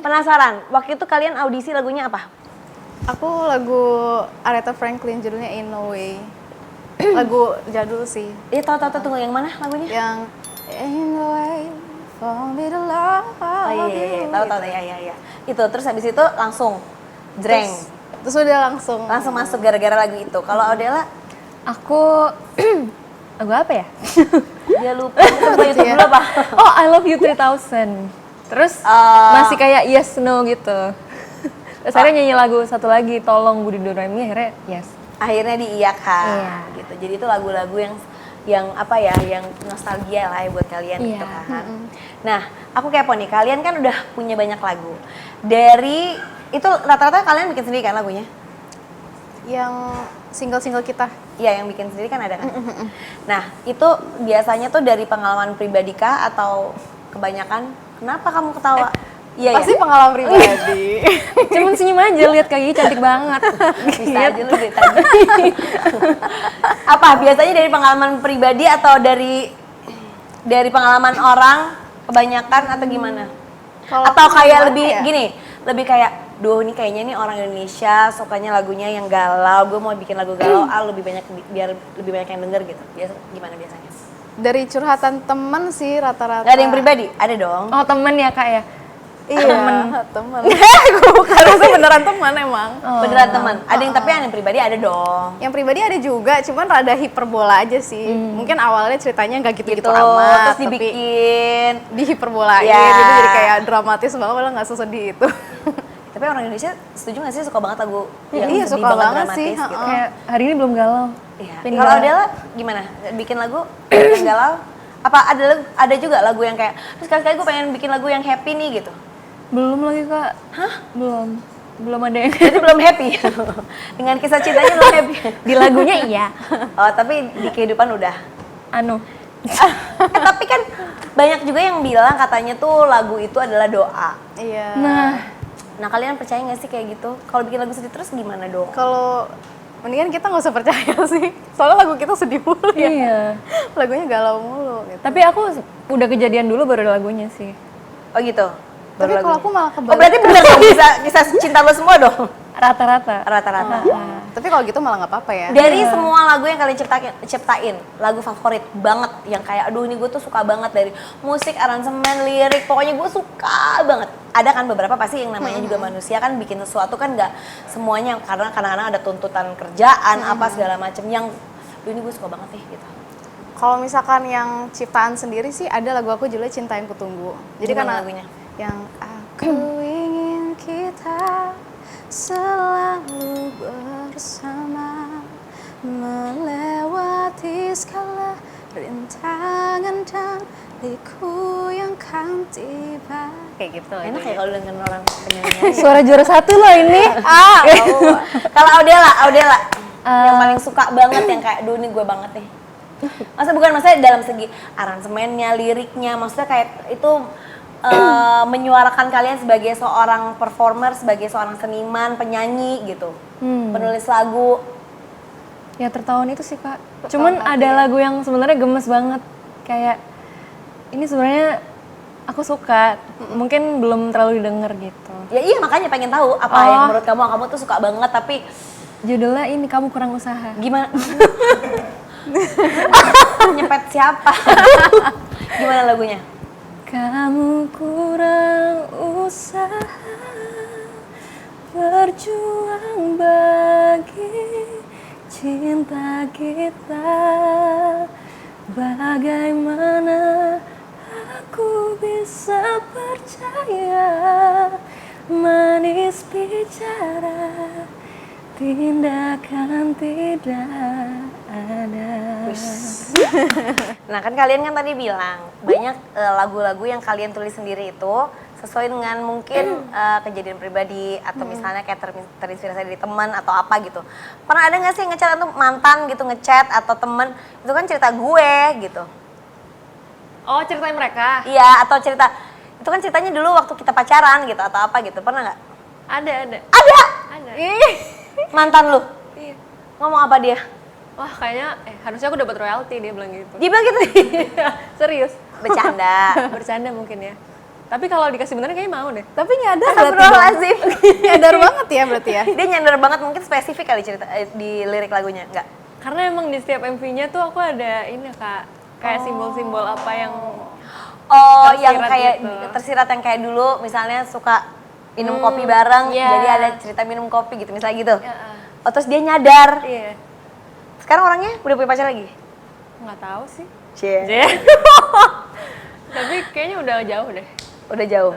Penasaran, waktu itu kalian audisi lagunya apa? Aku lagu Aretha Franklin judulnya In No Way. Lagu jadul sih. Iya tahu tunggu yang mana lagunya? Yang In No Way for me to love Oh iya, you. tahu ya. Itu terus habis itu langsung jreng. Terus udah langsung Masuk gara-gara lagu itu. Kalau Audela, Aku lagu apa ya? dia lupa itu dulu apa? Oh, I Love You 3000. Terus masih kayak yes no gitu. Terus akhirnya nyanyi lagu satu lagi, Tolong Budi Doremi, akhirnya yes. Akhirnya diiyakan Iya. gitu. Jadi itu lagu-lagu yang apa ya, yang nostalgia lah ya buat kalian gitu Iya. kan. Nah, aku kepo nih, kalian kan udah punya banyak lagu. Dari itu rata-rata kalian bikin sendiri kan lagunya? yang single-single kita. Iya, yang bikin sendiri kan ada kan? Nah, itu biasanya tuh dari pengalaman pribadi kah atau kebanyakan? Kenapa kamu ketawa? Iya Pasti ya? pengalaman pribadi. Cuman senyum aja, lihat Kak Gigi cantik banget. Bisa aja lu dari tadi. Apa biasanya dari pengalaman pribadi atau dari pengalaman orang kebanyakan atau gimana? Kalau Atau aku kayak gimana lebih ya? gini, lebih kayak duh ini kayaknya nih orang Indonesia sukanya lagunya yang galau, gue mau bikin lagu galau, lebih banyak biar lebih banyak yang denger gitu. Biasa gimana biasanya? Dari curhatan temen sih rata-rata. Gak ada yang pribadi? Ada dong. Oh, temen ya Kak ya? Iya, temen. Gue bukan rasa beneran teman emang. Beneran teman. Ada yang tapi yang pribadi ada dong. Yang pribadi ada juga, cuman rada hiperbola aja sih. Mungkin awalnya ceritanya nggak gitu-gitu Gitu, amat, terus dibikin. dihiperbolain, Ya. gitu jadi kayak dramatis banget, malah nggak sesedih itu. Tapi orang Indonesia setuju gak sih suka banget lagu yang Iya, sedih suka banget dramatis sih, gitu? Kayak hari ini belum galau. Iya. Pengen Kalau galau. Adela gimana? Bikin lagu yang galau? Apa ada juga lagu yang kayak terus sekali-sekali gue pengen bikin lagu yang happy nih gitu? Belum lagi Kak. Hah? Belum ada yang Jadi belum happy? Dengan kisah cintanya belum happy? di lagunya iya. Oh tapi di kehidupan udah? Anu. Tapi kan banyak juga yang bilang katanya tuh lagu itu adalah doa. Iya. Nah kalian percaya gak sih kayak gitu? Kalau bikin lagu sedih terus gimana dong? Kalau mendingan kita nggak usah percaya sih, soalnya lagu kita sedih mulu ya. Iya. Lagunya galau mulu gitu. Tapi aku udah kejadian dulu baru ada lagunya sih. Oh gitu? Tapi Baru kalau lagunya. aku malah Oh berarti bener dong kisah cinta lo semua dong? Rata-rata. Rata-rata. Tapi kalau gitu malah nggak apa-apa ya. Dari semua lagu yang kalian ciptain, lagu favorit banget yang kayak aduh ini gue tuh suka banget dari musik, aransemen, lirik, pokoknya gue suka banget. Ada kan beberapa pasti yang namanya juga manusia kan bikin sesuatu kan nggak semuanya karena kadang-kadang ada tuntutan kerjaan apa segala macem yang aduh ini gue suka banget nih gitu. Kalau misalkan yang ciptaan sendiri sih ada lagu aku judulnya Cinta Yang Kutunggu. Jadi Gimana karena lagunya? yang aku ingin kita selalu bersama melewati segala rintangan dan liku yang kan tiba. Kayak gitu. Enak ya kalau dengan orang penyanyi. Suara juara satu loh ini. Kalau Audela yang paling suka banget yang kayak aduh ini gue banget nih. Maksudnya dalam segi aransemennya, liriknya, maksudnya kayak itu menyuarakan kalian sebagai seorang performer, sebagai seorang seniman, penyanyi gitu, penulis lagu. Ya tertawan itu sih Kak. Cuman ada lagu yang sebenarnya gemes banget. Kayak ini sebenarnya aku suka, mungkin belum terlalu didengar gitu. Ya iya makanya pengen tahu apa yang menurut kamu tuh suka banget tapi Judulnya ini Kamu Kurang Usaha. gimana? Nyepet siapa? Gimana lagunya? Kamu kurang usaha berjuang bagi cinta kita. Bagaimana aku bisa percaya manis bicara, tindakan tidak ada. Nah kan kalian kan tadi bilang banyak lagu-lagu yang kalian tulis sendiri itu sesuai dengan mungkin kejadian pribadi atau misalnya kayak terinspirasi dari teman atau apa gitu. Pernah ada nggak sih ngechat atau mantan gitu ngechat atau teman itu kan cerita gue gitu? Oh, ceritain mereka? Iya atau cerita itu kan ceritanya dulu waktu kita pacaran gitu atau apa gitu pernah nggak? Ada. Ada. Ada. Mantan lu Iya. ngomong apa dia? Wah, kayaknya harusnya aku dapat royalti, dia bilang gitu. Dia bilang gitu. Serius. Bercanda. Bercanda mungkin ya. Tapi kalau dikasih beneran kayaknya mau deh. Tapi nyadar berarti dong. Astagfirullahaladzim. Nyadar banget ya berarti ya. Dia nyadar banget, mungkin spesifik kali cerita di lirik lagunya, enggak? Karena emang di setiap MV-nya tuh aku ada ini Kak, kayak simbol-simbol apa yang Oh, tersirat yang kayak gitu. tersirat yang kayak dulu misalnya suka minum kopi bareng, iya. jadi ada cerita minum kopi gitu, misalnya gitu. Ya, Oh, terus dia nyadar. iya. Sekarang orangnya udah punya pacar lagi? Nggak tahu sih. Cie. Tapi kayaknya udah jauh deh. Udah jauh.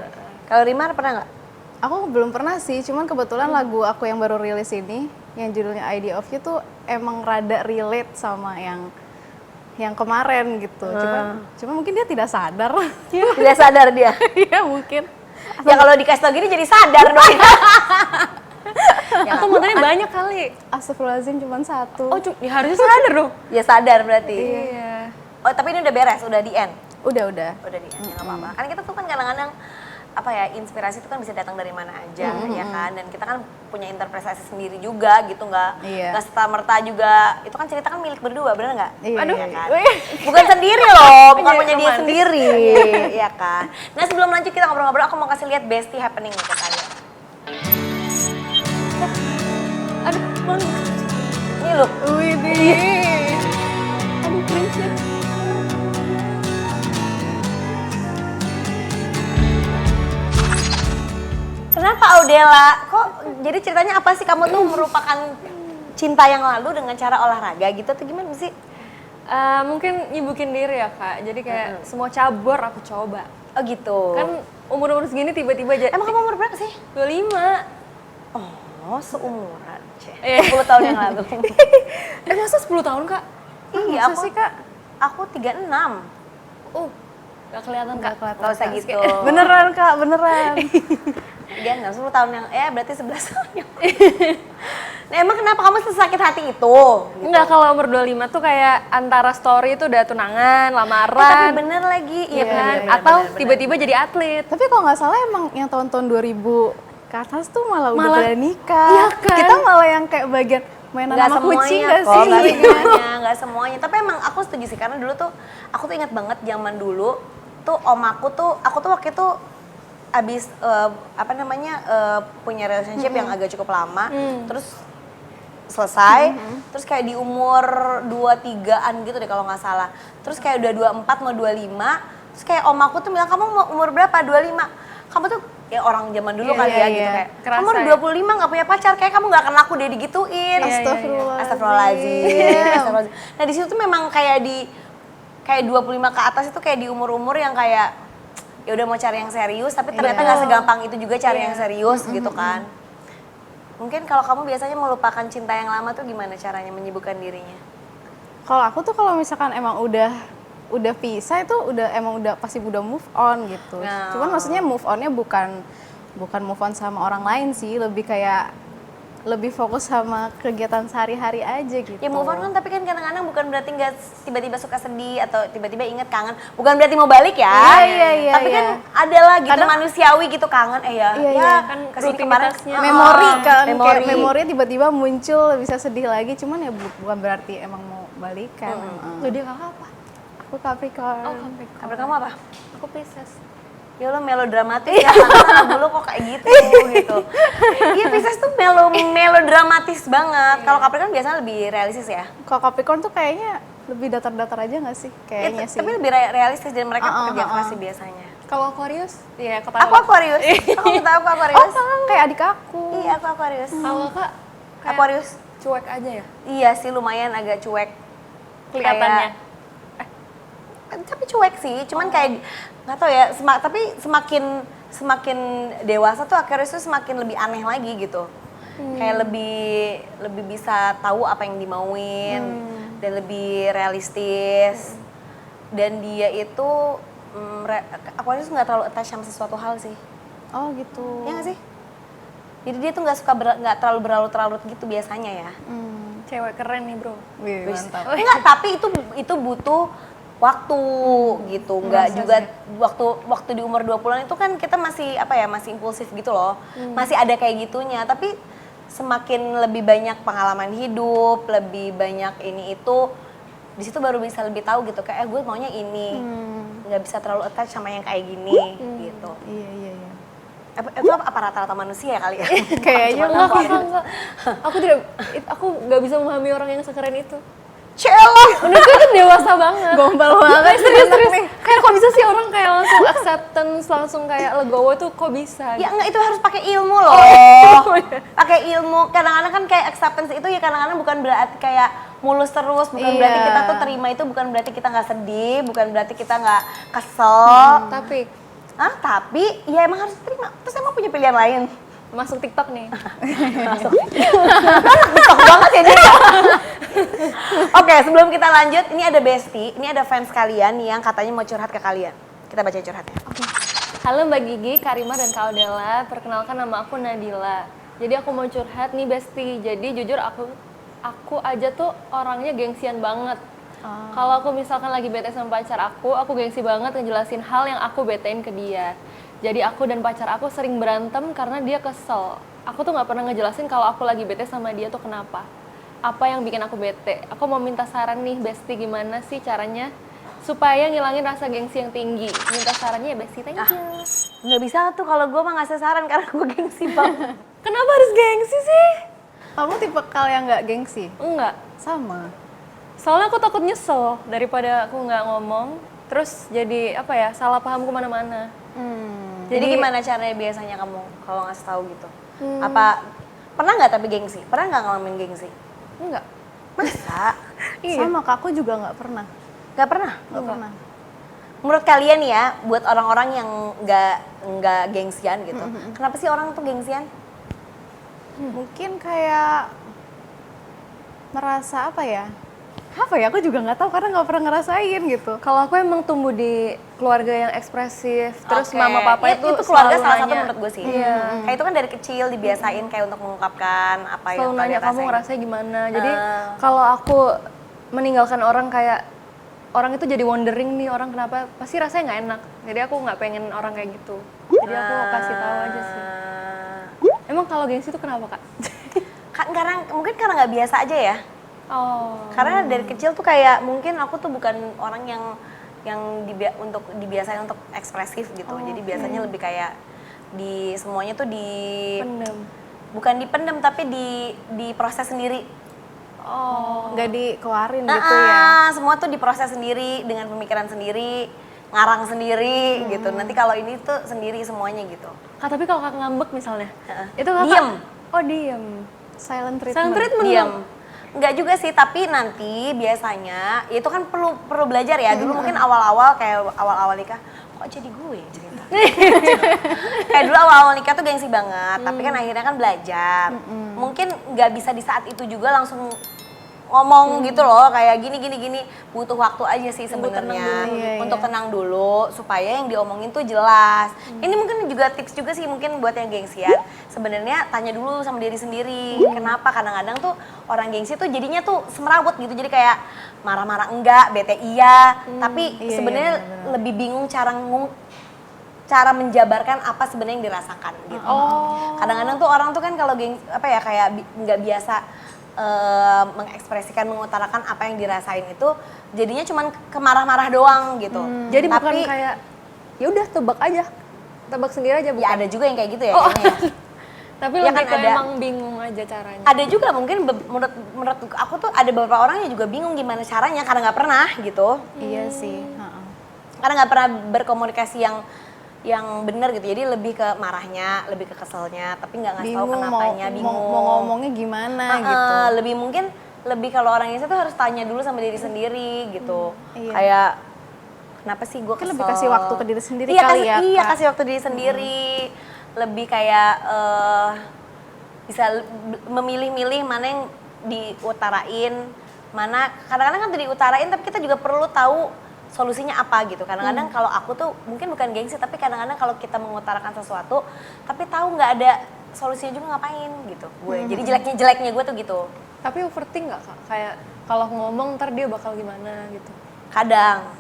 Kalau Rimar pernah nggak? Aku belum pernah sih, cuman kebetulan lagu aku yang baru rilis ini, yang judulnya Idea of You tuh emang rada relate sama yang kemarin gitu. Cuma mungkin dia tidak sadar. Tidak sadar dia. Iya mungkin. Ya kalau dikasih tau gini jadi sadar dong. Atau modelnya banyak kali. Astagfirullahaladzim cuma satu. Oh, ya harusnya sadar dong. Ya sadar berarti. Iya. Oh, tapi ini udah beres, udah di end. Udah. Udah di end, ya nggak apa-apa. Kan kita tuh kan kadang-kadang apa ya, inspirasi itu kan bisa datang dari mana aja, ya kan? Dan kita kan punya interpretasi sendiri juga gitu, nggak serta-merta juga. Itu kan cerita kan milik berdua, bener nggak? Iya. Aduh, ya kan? Bukan sendiri loh, bukan punya dia sendiri, ya kan? Nah sebelum lanjut kita ngobrol-ngobrol, aku mau kasih lihat Bestie Happening nih ke kalian. Aduh, malu. Ini loh. Wih, Aduh, cringe deh. Kenapa Audela? Kok jadi ceritanya apa sih, kamu tuh merupakan cinta yang lalu dengan cara olahraga gitu atau gimana sih? Mungkin nyibukin diri ya Kak, jadi kayak semua cabur aku coba. Oh gitu. Kan umur-umur segini tiba-tiba jadi Emang kamu umur berapa sih? 25. Oh, seumuran. Iya. 10 tahun yang lalu. Masa 10 tahun Kak? Iya, masa sih, Kak? Aku 36. Gak kelihatan Kak. Gak usah gitu. Beneran Kak, beneran. 10 tahun yang, berarti 11 tahun yang Nah emang kenapa kamu sesakit hati itu? Gitu. Enggak, kalau umur 25 tuh kayak antara story itu udah tunangan, Tapi lamaran, bener lagi, iya kan? bener, Atau bener. tiba-tiba jadi atlet. Tapi kalau nggak salah emang yang tahun-tahun 2000 ke atas tuh malah udah Malah- pada nikah. Iya kan? Kita malah yang kayak bagian mainan Nggak sama kucing semuanya nggak kok, sih? nggak semuanya, nggak semuanya. Tapi emang aku setuju sih, karena dulu tuh, aku tuh ingat banget zaman dulu, tuh om aku tuh waktu itu abis punya relationship yang agak cukup lama, terus selesai, terus kayak di umur 23-an gitu deh kalau nggak salah. Terus kayak udah 24 mau 25, terus kayak om aku tuh bilang, kamu mau umur berapa? 25. Kamu tuh ya orang zaman dulu kali ya gitu kayak. Kerasa Kamu udah 25 nggak punya pacar, kayak kamu nggak kenal aku deh digituin. Astagfirullahaladzim. Astagfirullahaladzim. Nah di situ tuh memang kayak 25 ke atas itu kayak di umur-umur yang kayak ya udah mau cari yang serius, tapi ternyata nggak segampang itu juga cari yang serius gitu kan. Mungkin kalau kamu biasanya melupakan cinta yang lama tuh gimana caranya menyibukkan dirinya? Kalau aku tuh kalau misalkan emang udah pisah itu emang udah pasti udah move on gitu. Nah. Cuman maksudnya move onnya bukan move on sama orang lain sih, lebih fokus sama kegiatan sehari-hari aja gitu. Ya move on kan, tapi kan kadang-kadang bukan berarti nggak tiba-tiba suka sedih atau tiba-tiba inget kangen. Bukan berarti mau balik ya. Iya, Tapi kan ada lah gitu manusiawi gitu kangen. Iya. Kan kesini kemarin. Rutinitasnya. Memori kan, memori. kayak memori tiba-tiba muncul bisa sedih lagi, cuman ya bukan berarti emang mau balikan. Jadi kakak apa? Aku Capricorn. Kabar kamu apa? Aku Pisces. Ya lo melodramatis ya, lagu lo kok kayak gitu gitu. Iya, Pisces tuh melodramatis banget. Kalau Capricorn biasanya lebih realistis ya. Kalau Capricorn tuh kayaknya lebih datar-datar aja nggak sih? Kayaknya sih. Tapi lebih realistis dan mereka pekerja keras sih biasanya. Kalau Aquarius? Iya, ketawa. Aku Aquarius. Kamu tahu aku Aquarius? Kayak adik aku. Iya, aku Aquarius. Kalau kakak kayak Aquarius. cuek aja ya? Iya sih, lumayan agak cuek. Kelihatannya. Tapi cuek sih, cuman kayak nggak tahu ya. Tapi semakin dewasa tuh Aquarius tuh semakin lebih aneh lagi gitu. Kayak lebih bisa tahu apa yang dimauin dan lebih realistis. Dan dia itu Aquarius nggak terlalu attach sama sesuatu hal sih. Oh gitu. Ya nggak sih? Jadi dia tuh nggak terlalu berlarut-larut gitu biasanya ya. Cewek keren nih bro. Wih, mantap. Enggak, tapi itu butuh waktu gitu. Enggak juga waktu di umur 20-an itu kan kita masih masih impulsif gitu loh. Masih ada kayak gitunya, tapi semakin lebih banyak pengalaman hidup, lebih banyak ini itu, di situ baru bisa lebih tahu gitu kayak gue maunya ini. nggak bisa terlalu attach sama yang kayak gini gitu. Iya. Itu apa rata-rata manusia kali ya? Kayaknya Enggak. Aku nggak bisa memahami orang yang sekeren itu. Celah. Menurutku itu dewasa banget. gombal banget. Serius. Kayak kok bisa sih orang kayak langsung acceptance, langsung kayak legowo tuh kok bisa? Ya enggak, itu harus pakai ilmu loh. Pakai ilmu. Kadang-kadang kan kayak acceptance itu ya kadang-kadang bukan berarti kayak mulus terus, bukan berarti kita tuh terima itu, bukan berarti kita nggak sedih, bukan berarti kita nggak kesel. Tapi ya emang harus terima. Terus emang punya pilihan lain. Masuk TikTok nih. TikTok banget ya dia. Oke, sebelum kita lanjut, ini ada bestie, ini ada fans kalian yang katanya mau curhat ke kalian. Kita baca curhatnya. Halo Mbak Gigi, Karima dan Kak Odella. Perkenalkan nama aku Nadila. Jadi aku mau curhat nih bestie. Jadi jujur aku aja tuh orangnya gengsian banget. Kalau aku misalkan lagi bete sama pacar aku gengsi banget ngejelasin hal yang aku betein ke dia. Jadi aku dan pacar aku sering berantem karena dia kesel. Aku tuh nggak pernah ngejelasin kalau aku lagi bete sama dia tuh kenapa. Apa yang bikin aku bete. Aku mau minta saran nih Besti, gimana sih caranya supaya ngilangin rasa gengsi yang tinggi. Minta sarannya ya Besti, thank you. Nggak bisa tuh kalau gue mah ngasih saran karena gue gengsi banget. Kenapa harus gengsi sih? Kamu tipe yang nggak gengsi? Enggak. Sama. Soalnya aku takut nyesel daripada aku nggak ngomong. Terus jadi apa ya, salah paham kemana-mana. Jadi gimana caranya biasanya kamu kalau ngasih tahu gitu? Apa pernah nggak tapi gengsi? Pernah nggak ngalamin gengsi? Enggak. Masa? Sama Kak, aku juga nggak pernah. Nggak pernah? Nggak pernah. Menurut kalian ya, buat orang-orang yang nggak gengsian gitu, kenapa sih orang tuh gengsian? Mungkin kayak merasa apa ya? Aku juga nggak tahu karena nggak pernah ngerasain gitu. Kalau aku emang tumbuh di keluarga yang ekspresif, terus Oke. mama papa Ya, itu keluarga selalu salah satu nanya, menurut gue sih. Iya. Kayak itu kan dari kecil dibiasain kayak untuk mengungkapkan apa yang Selalu nanya kalian kamu rasain. ngerasanya gimana. Jadi kalau aku meninggalkan orang kayak orang itu jadi wondering nih orang kenapa, pasti rasanya nggak enak. Jadi aku nggak pengen orang kayak gitu. Jadi aku kasih tahu aja sih. Emang kalau gengsi itu kenapa Kak? Mungkin karena nggak biasa aja ya. Oh. Karena dari kecil tuh kayak mungkin aku tuh bukan orang yang dibiasain untuk ekspresif gitu. Jadi biasanya lebih kayak semuanya tuh Pendem. bukan dipendem tapi diproses sendiri. Oh. Nggak dikeluarin gitu ya. Semua tuh diproses sendiri dengan pemikiran sendiri, ngarang sendiri gitu. Nanti kalau ini tuh sendiri semuanya gitu. Kak, tapi kalau Kak ngambek misalnya, itu Kakak Diem. Oh, diem. Silent Silent treatment. treatment. Diam. Enggak juga sih, tapi nanti biasanya itu kan perlu belajar ya. Dulu mungkin awal-awal nikah, kok jadi gue cerita. Kayak dulu awal-awal nikah tuh gengsi banget, tapi kan akhirnya kan belajar. Mungkin nggak bisa di saat itu juga langsung ngomong gitu loh, kayak gini, butuh waktu aja sih sebenarnya untuk tenang dulu supaya yang diomongin tuh jelas. Ini mungkin juga tips juga sih mungkin buat yang gengsian. Sebenarnya tanya dulu sama diri sendiri, kenapa kadang-kadang tuh orang gengsi tuh jadinya tuh semerawut gitu, jadi kayak marah-marah enggak, bete iya, tapi sebenarnya lebih bingung cara menjabarkan apa sebenarnya yang dirasakan gitu. Kadang-kadang tuh orang tuh kan kalau kayak nggak biasa mengekspresikan, mengutarakan apa yang dirasain itu jadinya cuman kemarah-marah doang gitu. Jadi bukan kayak ya udah tebak sendiri aja bukan. Ya ada juga yang kayak gitu ya kayaknya. Tapi Ya lebih kan ke ada. emang bingung aja caranya. Ada juga mungkin menurut aku tuh ada beberapa orang yang juga bingung gimana caranya karena nggak pernah gitu. Iya sih. Karena nggak pernah berkomunikasi yang benar gitu. Jadi lebih ke marahnya, lebih ke keselnya, tapi nggak ngasih tahu kenapanya, bingung. Mau ngomongnya gimana gitu. Lebih kalau orang itu tuh harus tanya dulu sama diri sendiri gitu. Iya. Kayak kenapa sih gue kesel? Mungkin lebih kasih waktu ke diri sendiri Iya, kali ya, Kak. kasih waktu diri sendiri. Lebih kayak bisa memilih-milih mana yang diutarain, mana kadang-kadang kan diutarain tapi kita juga perlu tahu solusinya apa gitu. Kadang-kadang kalau aku tuh mungkin bukan gengsi, tapi kadang-kadang kalau kita mengutarakan sesuatu tapi tahu nggak ada solusinya juga ngapain gitu gue. Jadi jeleknya gue tuh gitu. Tapi overthink nggak Kak? Kayak kalau aku ngomong ntar dia bakal gimana gitu. Kadang.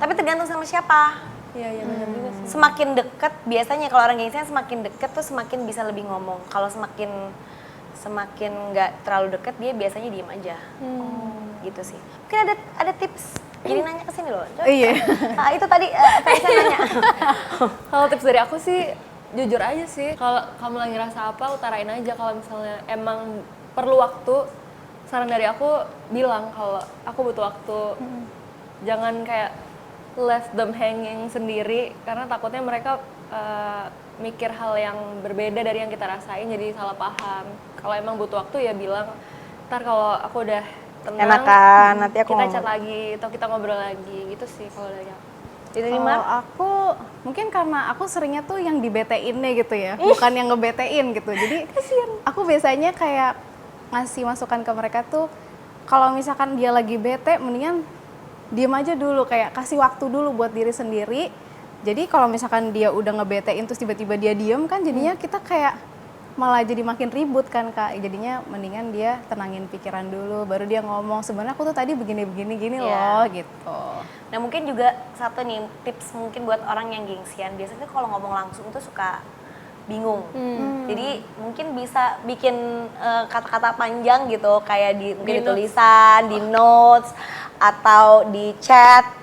Tapi tergantung sama siapa. Iya benar juga sih. Semakin deket biasanya kalau orang gengsian semakin deket tuh semakin bisa lebih ngomong. Kalau semakin nggak terlalu deket dia biasanya diem aja. Gitu sih. Mungkin ada tips Jadi nanya ke sini loh. Coba. Iya. Nah, itu tadi fansnya nanya. Kalau tips dari aku sih jujur aja sih. Kalau kamu lagi ngerasa apa, utarain aja. Kalau misalnya emang perlu waktu, saran dari aku bilang kalau aku butuh waktu. Jangan kayak left them hanging sendiri karena takutnya mereka mikir hal yang berbeda dari yang kita rasain jadi salah paham. Kalau emang butuh waktu ya bilang, ntar kalau aku udah tenang, Enakan, nanti aku kita ngomong. chat lagi atau kita ngobrol lagi gitu sih kalau dari aku. Diterima? Kalau aku mungkin karena aku seringnya tuh yang dibetein-nya gitu ya, bukan yang ngebetein gitu. Jadi aku biasanya kayak ngasih masukan ke mereka tuh kalau misalkan dia lagi bete mendingan diem aja dulu, kayak kasih waktu dulu buat diri sendiri. Jadi kalau misalkan dia udah ngebetein terus tiba-tiba dia diem kan jadinya kita kayak malah jadi makin ribut kan Kak. Jadinya mendingan dia tenangin pikiran dulu baru dia ngomong sebenarnya aku tuh tadi begini gini loh gitu. Nah mungkin juga satu nih tips mungkin buat orang yang gengsian. Biasanya kalau ngomong langsung tuh suka bingung. Jadi mungkin bisa bikin kata-kata panjang gitu kayak mungkin di tulisan, di notes atau di chat.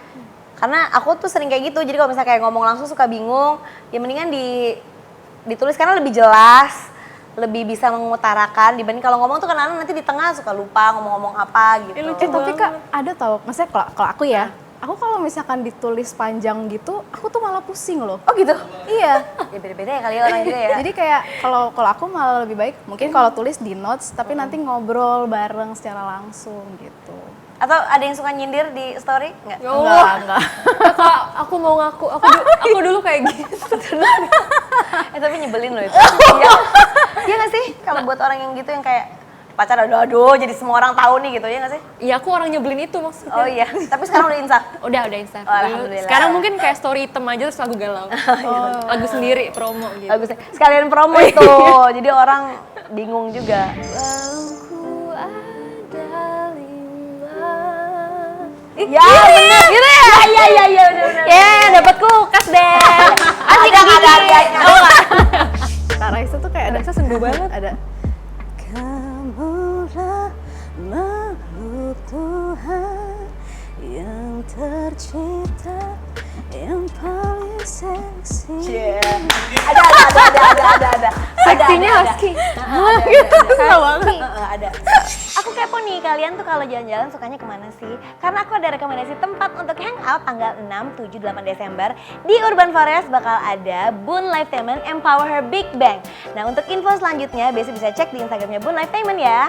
Karena aku tuh sering kayak gitu. Jadi kalau misalnya kayak ngomong langsung suka bingung, ya mendingan ditulis karena lebih jelas, lebih bisa mengutarakan dibanding kalau ngomong tuh kadang-kadang nanti di tengah suka lupa ngomong-ngomong apa gitu. Tapi Kak ada tau, maksudnya kalau aku ya, aku kalau misalkan ditulis panjang gitu, aku tuh malah pusing loh. Oh gitu? Iya. Ya beda-beda ya kali ya orang juga ya. Jadi kayak kalau aku malah lebih baik mungkin kalau tulis di notes tapi nanti ngobrol bareng secara langsung gitu. Atau ada yang suka nyindir di story? Enggak? Ya Allah, Enggak. Kak, aku mau ngaku, aku dulu kayak gitu. Tapi nyebelin loh itu. Iya. Iya nggak sih? Kalau buat orang yang gitu yang kayak pacar aduh jadi semua orang tahu nih gitu ya nggak sih? Iya, aku orang nyebelin itu maksudnya. Oh iya. Tapi sekarang udah insaf. Udah Insta. Oh, alhamdulillah. Sekarang mungkin kayak story item aja terus lagu galau. Lagu sendiri promo gitu. Bagus. Sekalian promo itu. Jadi orang bingung juga. Balonku ada 5. Ya bener. Gitu ya? Iya bener. Ya, dapat kulkas deh. Asik gak ada harganya. Tara itu tuh kayak ada Alexa sembuh banget. Ada. Kamulah makhluk Tuhan yang tercipta yang paling seksi. Ada. Seksinya husky. Ada. Aku kepo nih, kalian tuh kalau jalan-jalan sukanya kemana sih? Karena aku ada rekomendasi tempat untuk hangout tanggal 6, 7, 8 Desember di Urban Forest bakal ada Boon Lifetainment Empower Her Big Bang. Nah untuk info selanjutnya biasa bisa cek di Instagramnya Boon Lifetainment ya.